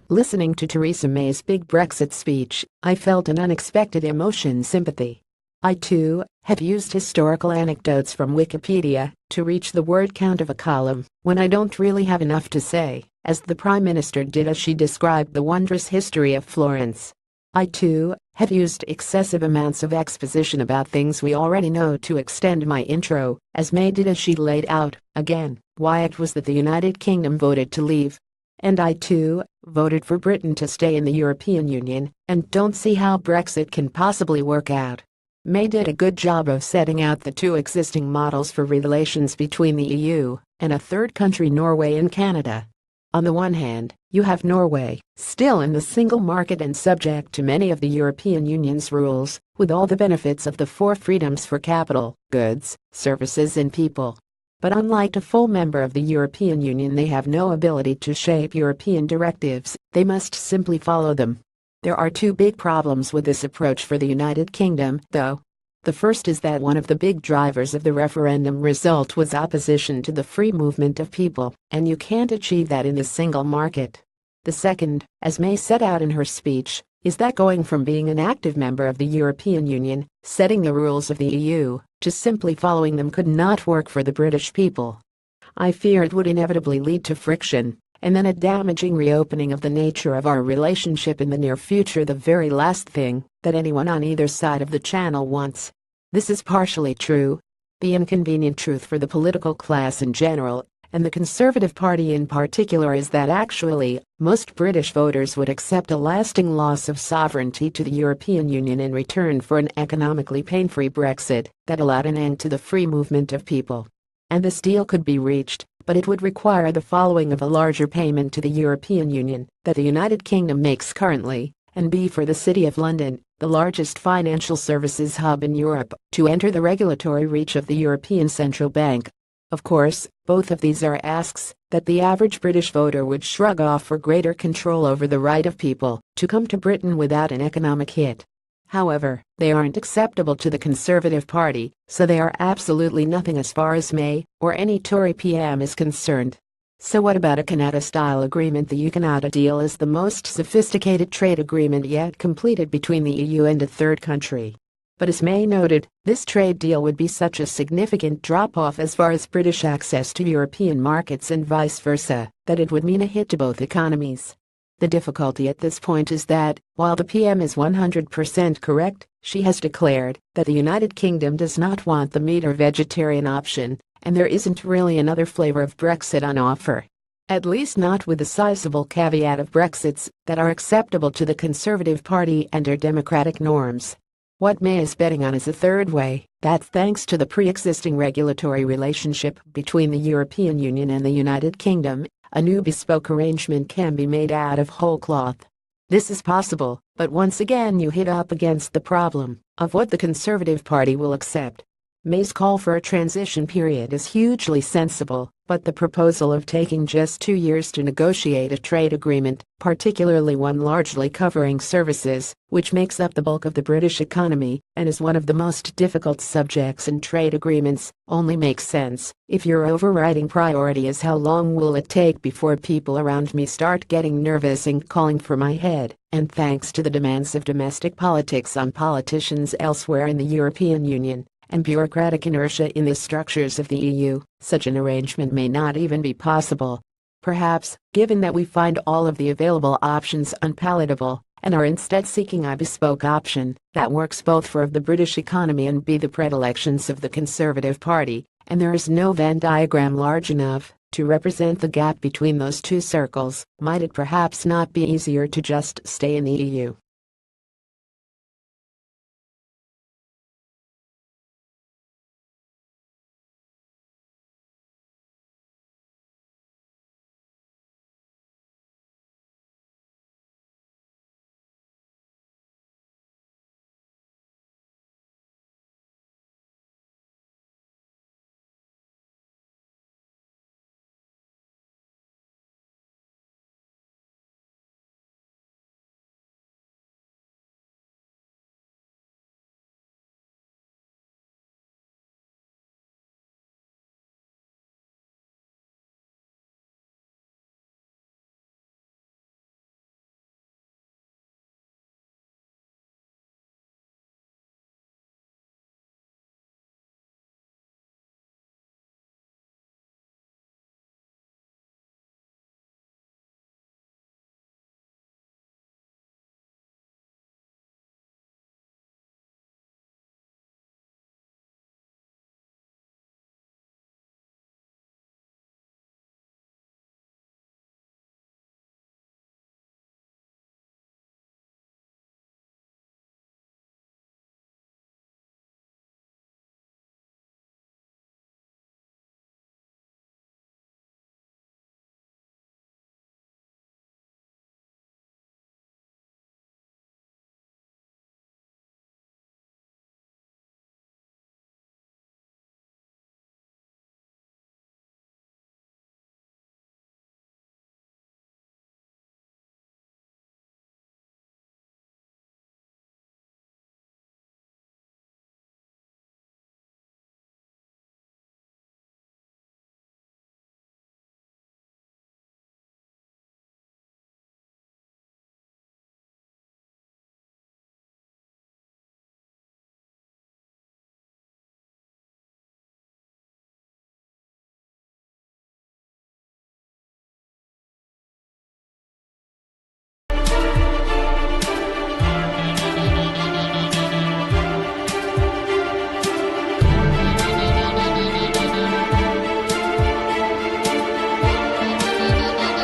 Listening to Theresa May's big Brexit speech, I felt an unexpected emotion: sympathy. I too have used historical anecdotes from Wikipedia to reach the word count of a column when I don't really have enough to say, as the Prime Minister did as she described the wondrous history of Florence. I too have used excessive amounts of exposition about things we already know to extend my intro, as May did as she laid out, again, why it was that the United Kingdom voted to leave. And I too voted for Britain to stay in the European Union and don't see how Brexit can possibly work out. May did a good job of setting out the two existing models for relations between the EU and a third country, Norway and Canada. On the one hand, you have Norway, still in the single market and subject to many of the European Union's rules, with all the benefits of the four freedoms for capital, goods, services and people. But unlike a full member of the European Union, they have no ability to shape European directives, they must simply follow them. There are two big problems with this approach for the United Kingdom, though. The first is that one of the big drivers of the referendum result was opposition to the free movement of people, and you can't achieve that in the single market. The second, as May set out in her speech, is that going from being an active member of the European Union, setting the rules of the EU, to simply following them could not work for the British people. I fear it would inevitably lead to friction, and then a damaging reopening of the nature of our relationship in the near future, the very last thing that anyone on either side of the channel wants. This is partially true. The inconvenient truth for the political class in general, and the Conservative Party in particular, is that actually, most British voters would accept a lasting loss of sovereignty to the European Union in return for an economically pain-free Brexit that allowed an end to the free movement of people. And this deal could be reached, but it would require the following of a larger payment to the European Union that the United Kingdom makes currently, and B, for the City of London, the largest financial services hub in Europe, to enter the regulatory reach of the European Central Bank. Of course, both of these are asks that the average British voter would shrug off for greater control over the right of people to come to Britain without an economic hit. However, they aren't acceptable to the Conservative Party, so they are absolutely nothing as far as May or any Tory PM is concerned. So what about a Canada-style agreement? The Canada deal is the most sophisticated trade agreement yet completed between the EU and a third country. But as May noted, this trade deal would be such a significant drop-off as far as British access to European markets and vice versa, that it would mean a hit to both economies. The difficulty at this point is that, while the PM is 100% correct, she has declared that the United Kingdom does not want the meat or vegetarian option, and there isn't really another flavor of Brexit on offer. At least not with the sizable caveat of Brexits that are acceptable to the Conservative Party and her democratic norms. What May is betting on is a third way, that thanks to the pre-existing regulatory relationship between the European Union and the United Kingdom, a new bespoke arrangement can be made out of whole cloth. This is possible, but once again you hit up against the problem of what the Conservative Party will accept. May's call for a transition period is hugely sensible, but the proposal of taking just 2 years to negotiate a trade agreement, particularly one largely covering services, which makes up the bulk of the British economy and is one of the most difficult subjects in trade agreements, only makes sense if your overriding priority is how long will it take before people around me start getting nervous and calling for my head. And thanks to the demands of domestic politics on politicians elsewhere in the European Union, and bureaucratic inertia in the structures of the EU, such an arrangement may not even be possible. Perhaps, given that we find all of the available options unpalatable, and are instead seeking a bespoke option that works both for the British economy and be the predilections of the Conservative Party, and there is no Venn diagram large enough to represent the gap between those two circles, might it perhaps not be easier to just stay in the EU?